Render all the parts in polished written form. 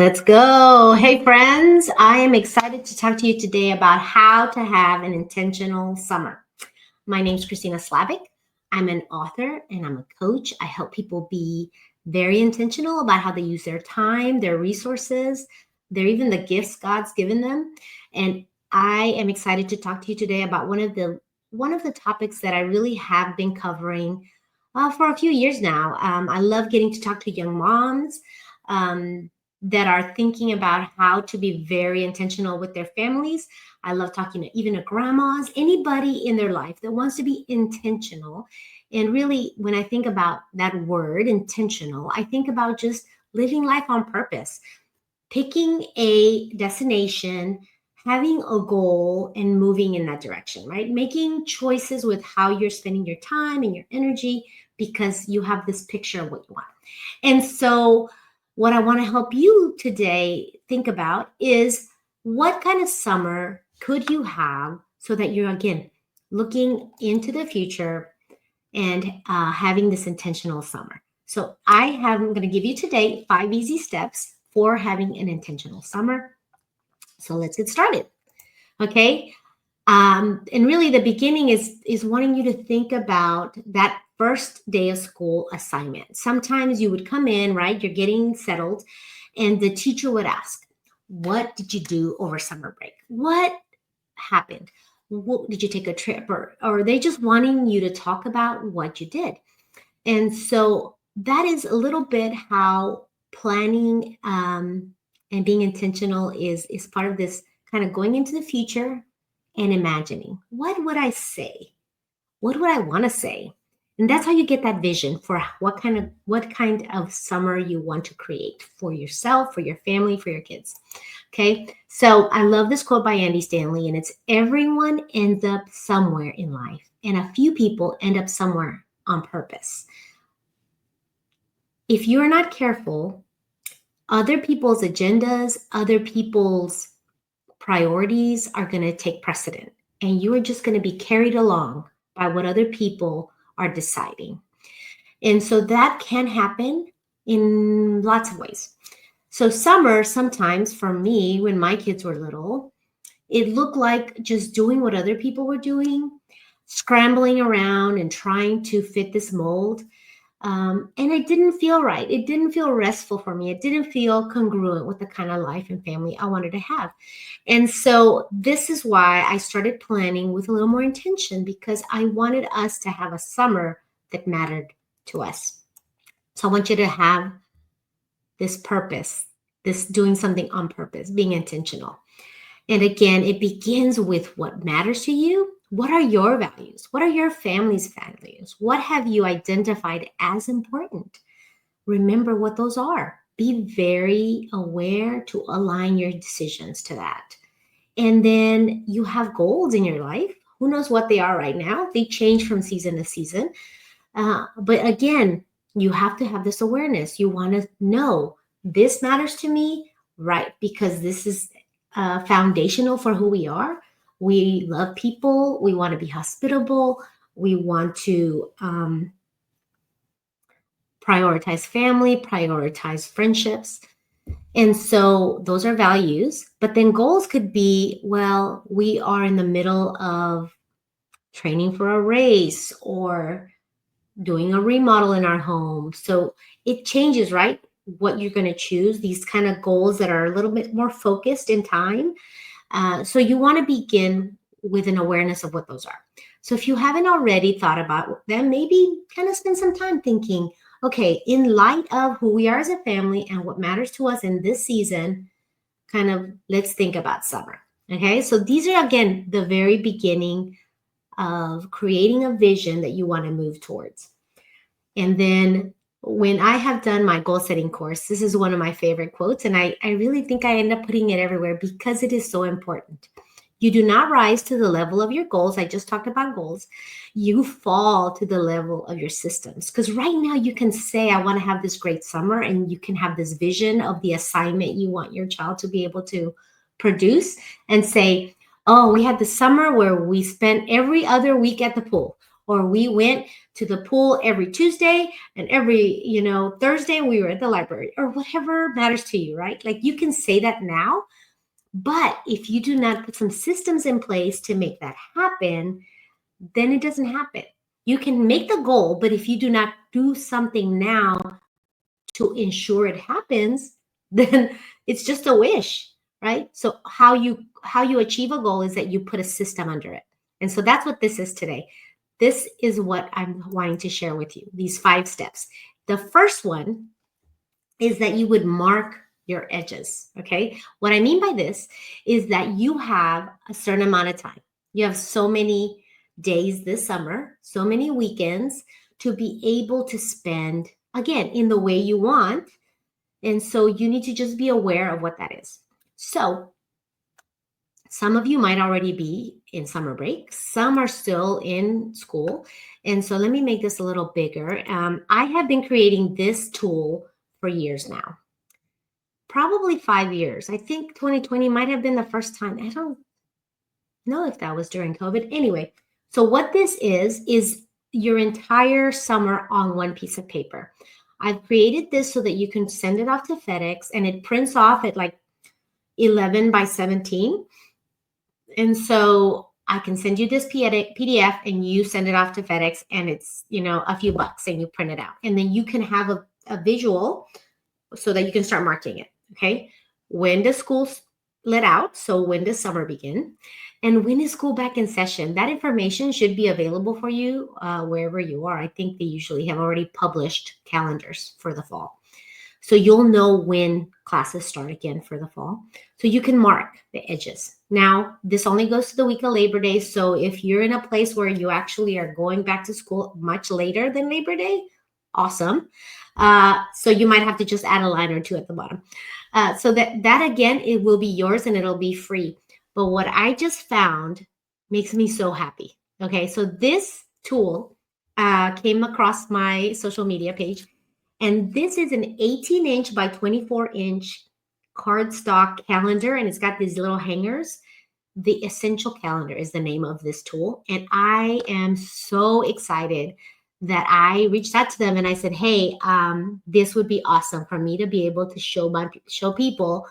Let's go. Hey, friends. I am excited to talk to you today about how to have an intentional summer. My name is Christina Slavic. I'm an author and I'm a coach. I help people be very intentional about how they use their time, their resources, even the gifts God's given them. And I am excited to talk to you today about one of the topics that I really have been covering for a few years now. I love getting to talk to young moms. That are thinking about how to be very intentional with their families. I love talking to even to grandmas, anybody in their life that wants to be intentional. And really, when I think about that word intentional, I think about just living life on purpose, picking a destination, having a goal, and moving in that direction, right? Making choices with how you're spending your time and your energy because you have this picture of what you want. And so, what I want to help you today think about is what kind of summer could you have so that you're, again, looking into the future and having this intentional summer. So I'm going to give you today 5 easy steps for having an intentional summer. So let's get started. Okay. And really the beginning is wanting you to think about that first day of school assignment. Sometimes you would come in, right? You're getting settled, and the teacher would ask, what did you do over summer break? What happened? Did you take a trip, or are they just wanting you to talk about what you did? And so that is a little bit how planning and being intentional is part of this kind of going into the future and imagining, what would I say? What would I want to say? And that's how you get that vision for what kind of summer you want to create for yourself, for your family, for your kids. Okay. So I love this quote by Andy Stanley, and it's everyone ends up somewhere in life, and a few people end up somewhere on purpose. If you're not careful, other people's agendas, other people's priorities are going to take precedent, and you are just going to be carried along by what other people are deciding. And so that can happen in lots of ways. So summer, sometimes for me, when my kids were little, it looked like just doing what other people were doing, scrambling around and trying to fit this mold. And it didn't feel right. It didn't feel restful for me. It didn't feel congruent with the kind of life and family I wanted to have. And so this is why I started planning with a little more intention, because I wanted us to have a summer that mattered to us. So I want you to have this purpose, this doing something on purpose, being intentional. And again, it begins with what matters to you. What are your values? What are your family's values? What have you identified as important? Remember what those are. Be very aware to align your decisions to that. And then you have goals in your life. Who knows what they are right now? They change from season to season. But again, you have to have this awareness. You want to know this matters to me, right? Because this is foundational for who we are. We love people. We want to be hospitable. We want to prioritize family, prioritize friendships. And so those are values. But then goals could be, well, we are in the middle of training for a race or doing a remodel in our home. So it changes, right? What you're going to choose, these kind of goals that are a little bit more focused in time. So you want to begin with an awareness of what those are. So if you haven't already thought about them, maybe kind of spend some time thinking, okay, in light of who we are as a family and what matters to us in this season, kind of let's think about summer. Okay, so these are, again, the very beginning of creating a vision that you want to move towards. And then when I have done my goal setting course, this is one of my favorite quotes. And I really think I end up putting it everywhere because it is so important. You do not rise to the level of your goals. I just talked about goals. You fall to the level of your systems. Because right now you can say, I want to have this great summer, and you can have this vision of the assignment you want your child to be able to produce and say, oh, we had the summer where we spent every other week at the pool, Or we went to the pool every Tuesday and every, Thursday we were at the library, or whatever matters to you, right? Like you can say that now, but if you do not put some systems in place to make that happen, then it doesn't happen. You can make the goal, but if you do not do something now to ensure it happens, then it's just a wish, right? So how you achieve a goal is that you put a system under it. And so that's what this is today. This is what I'm wanting to share with you, these 5 steps. The first one is that you would mark your edges, okay? What I mean by this is that you have a certain amount of time. You have so many days this summer, so many weekends to be able to spend, again, in the way you want. And so you need to just be aware of what that is. So some of you might already be in summer break. Some are still in school. And so let me make this a little bigger. I have been creating this tool for years now, probably 5 years. I think 2020 might have been the first time. I don't know if that was during COVID. Anyway, so what this is your entire summer on one piece of paper. I've created this so that you can send it off to FedEx, and it prints off at like 11 by 17. And so I can send you this PDF and you send it off to FedEx, and it's, a few bucks, and you print it out. And then you can have a visual so that you can start marking it. Okay. When does school let out? So when does summer begin? And when is school back in session? That information should be available for you wherever you are. I think they usually have already published calendars for the fall. So you'll know when classes start again for the fall. So you can mark the edges. Now, this only goes to the week of Labor Day. So if you're in a place where you actually are going back to school much later than Labor Day, awesome. So you might have to just add a line or two at the bottom. So that again, it will be yours and it'll be free. But what I just found makes me so happy. Okay, so this tool came across my social media page, and this is an 18-inch by 24-inch cardstock calendar, and it's got these little hangers. The Essential Calendar is the name of this tool, and I am so excited that I reached out to them and I said, hey, this would be awesome for me to be able to show people,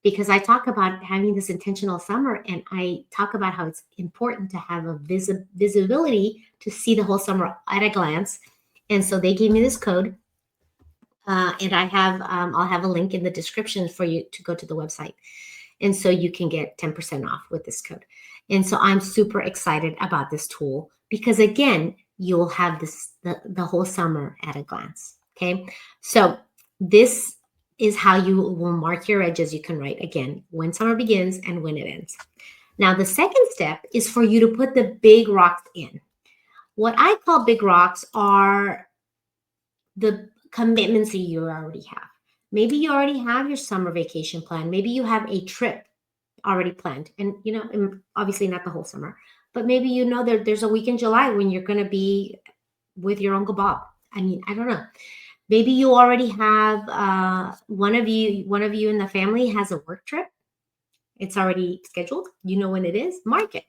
because I talk about having this intentional summer, and I talk about how it's important to have a visibility to see the whole summer at a glance. And so they gave me this code, and I'll have a link in the description for you to go to the website. And so you can get 10% off with this code. And so I'm super excited about this tool because, again, you'll have the whole summer at a glance. Okay. So this is how you will mark your edges. You can write, again, when summer begins and when it ends. Now, the second step is for you to put the big rocks in. What I call big rocks are the commitments that you already have. Maybe you already have your summer vacation plan. Maybe you have a trip already planned, and obviously not the whole summer, but maybe there's a week in July when you're going to be with your Uncle Bob. I mean, I don't know. Maybe you already have one of you in the family has a work trip. It's already scheduled. You know when it is. Mark it.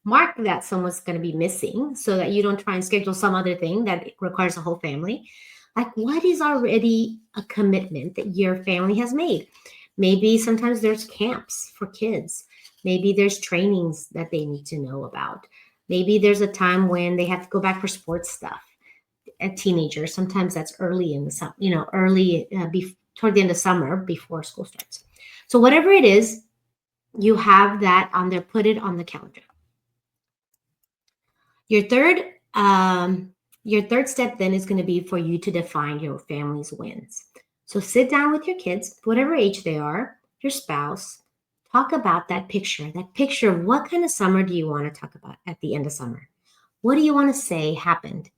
Mark that someone's going to be missing so that you don't try and schedule some other thing that requires a whole family. Like, what is already a commitment that your family has made? Maybe sometimes there's camps for kids. Maybe there's trainings that they need to know about. Maybe there's a time when they have to go back for sports stuff. A teenager, sometimes that's early in the summer, toward the end of summer before school starts. So whatever it is, you have that on there. Put it on the calendar. Your third step then is going to be for you to define your family's wins. So sit down with your kids, whatever age they are, your spouse, talk about that picture of what kind of summer do you want to talk about at the end of summer? What do you want to say happened?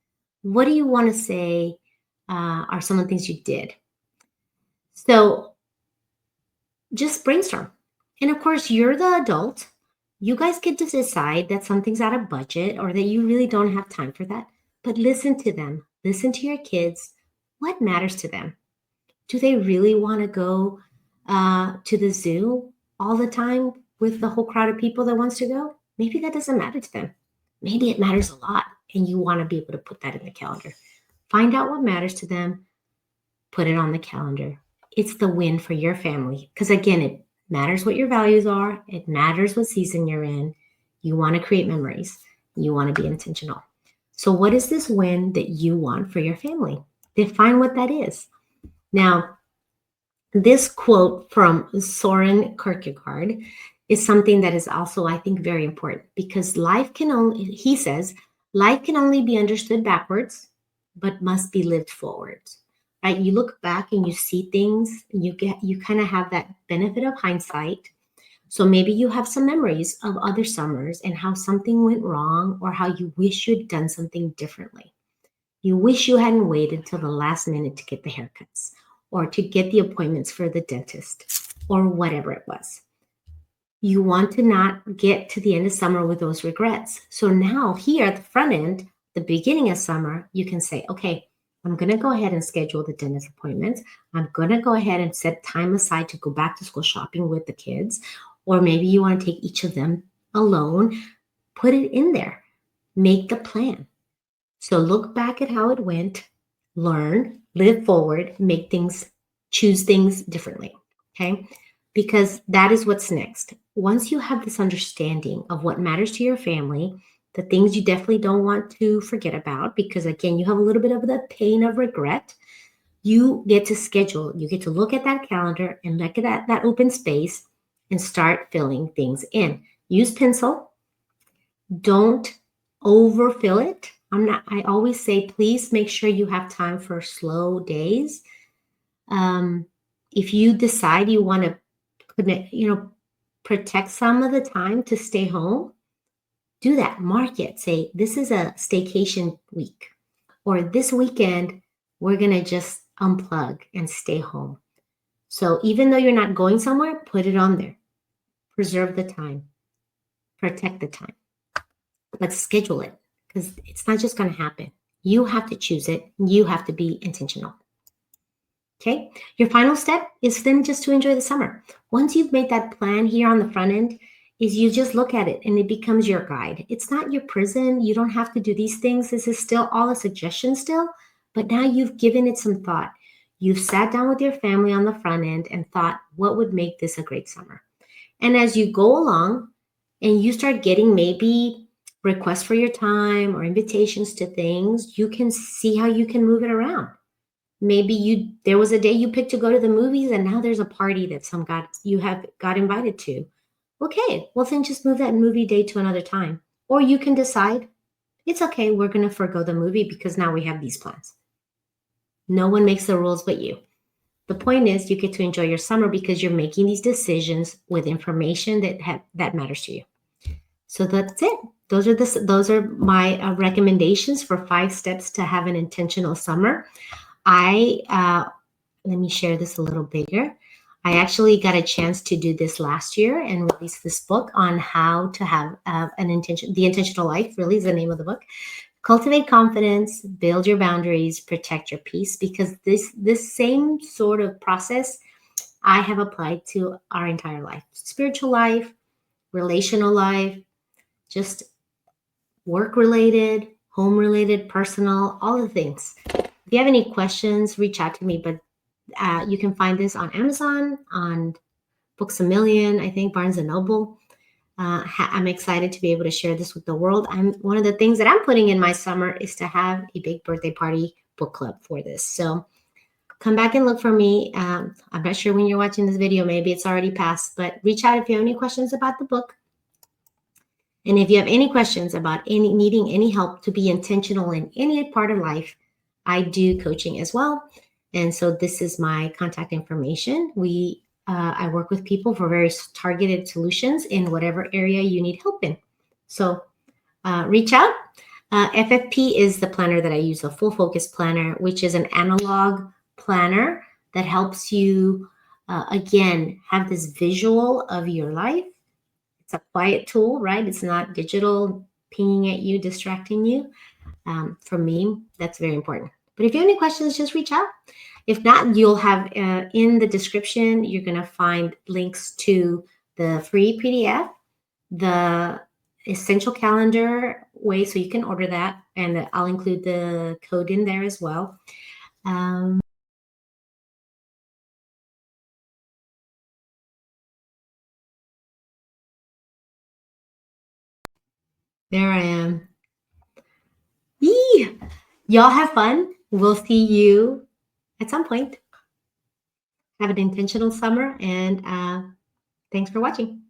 What do you want to say are some of the things you did? So just brainstorm. And of course, you're the adult. You guys get to decide that something's out of budget or that you really don't have time for that. But listen to them. Listen to your kids. What matters to them? Do they really want to go to the zoo all the time with the whole crowd of people that wants to go? Maybe that doesn't matter to them. Maybe it matters a lot and you want to be able to put that in the calendar. Find out what matters to them, put it on the calendar. It's the win for your family. Because again, it matters what your values are, it matters what season you're in. You want to create memories, you want to be intentional. So, what is this win that you want for your family? Define what that is. Now, this quote from Soren Kierkegaard is something that is also, I think, very important because life can only, he says, life can only be understood backwards, but must be lived forwards. Right? You look back and you see things, and you kind of have that benefit of hindsight. So maybe you have some memories of other summers and how something went wrong or how you wish you'd done something differently. You wish you hadn't waited till the last minute to get the haircuts or to get the appointments for the dentist or whatever it was. You want to not get to the end of summer with those regrets. So now, here at the front end, the beginning of summer, you can say, okay, I'm going to go ahead and schedule the dentist appointments. I'm going to go ahead and set time aside to go back to school shopping with the kids. Or maybe you want to take each of them alone. Put it in there. Make the plan. So look back at how it went, learn, live forward, make things, choose things differently. Okay. Because that is what's next. Once you have this understanding of what matters to your family, the things you definitely don't want to forget about, because again, you have a little bit of the pain of regret. You get to schedule, you get to look at that calendar and look at that open space and start filling things in. Use pencil. Don't overfill it. I always say, please make sure you have time for slow days. If you decide you want to, protect some of the time to stay home, do that. Mark it. Say, this is a staycation week, or this weekend, we're going to just unplug and stay home. So even though you're not going somewhere, put it on there. Preserve the time. Protect the time. Let's schedule it because it's not just going to happen. You have to choose it. You have to be intentional. Okay. Your final step is then just to enjoy the summer. Once you've made that plan here on the front end, is you just look at it and it becomes your guide. It's not your prison. You don't have to do these things. This is still all a suggestion still, but now you've given it some thought. You've sat down with your family on the front end and thought, what would make this a great summer? And as you go along and you start getting maybe requests for your time or invitations to things, you can see how you can move it around. Maybe there was a day you picked to go to the movies and now there's a party that you have got invited to. Okay, well then just move that movie day to another time. Or you can decide, it's okay, we're going to forgo the movie because now we have these plans. No one makes the rules but you. The point is you get to enjoy your summer because you're making these decisions with information that matters to you. So that's it. Those are my recommendations for 5 steps to have an intentional summer. Let me share this a little bigger. I actually got a chance to do this last year and release this book on how to have The Intentional Life, really is the name of the book. Cultivate confidence, build your boundaries, protect your peace, because this same sort of process I have applied to our entire life. Spiritual life, relational life, just work-related, home-related, personal, all the things. If you have any questions, reach out to me, but you can find this on Amazon, on Books A Million, I think Barnes & Noble. I'm excited to be able to share this with the world. One of the things that I'm putting in my summer is to have a big birthday party book club for this. So come back and look for me. I'm not sure when you're watching this video, maybe it's already passed, but reach out if you have any questions about the book. And if you have any questions about needing any help to be intentional in any part of life, I do coaching as well. And so this is my contact information. I work with people for very targeted solutions in whatever area you need help in. So reach out. FFP is the planner that I use, a full focus planner, which is an analog planner that helps you, again, have this visual of your life. It's a quiet tool, right? It's not digital pinging at you, distracting you. For me, that's very important. But if you have any questions, just reach out. If not, you'll have in the description, you're going to find links to the free PDF, the Essential Calendar way, so you can order that, and I'll include the code in there as well. Um, there I am. Yee! Y'all have fun. We'll see you at some point. Have an intentional summer, and thanks for watching.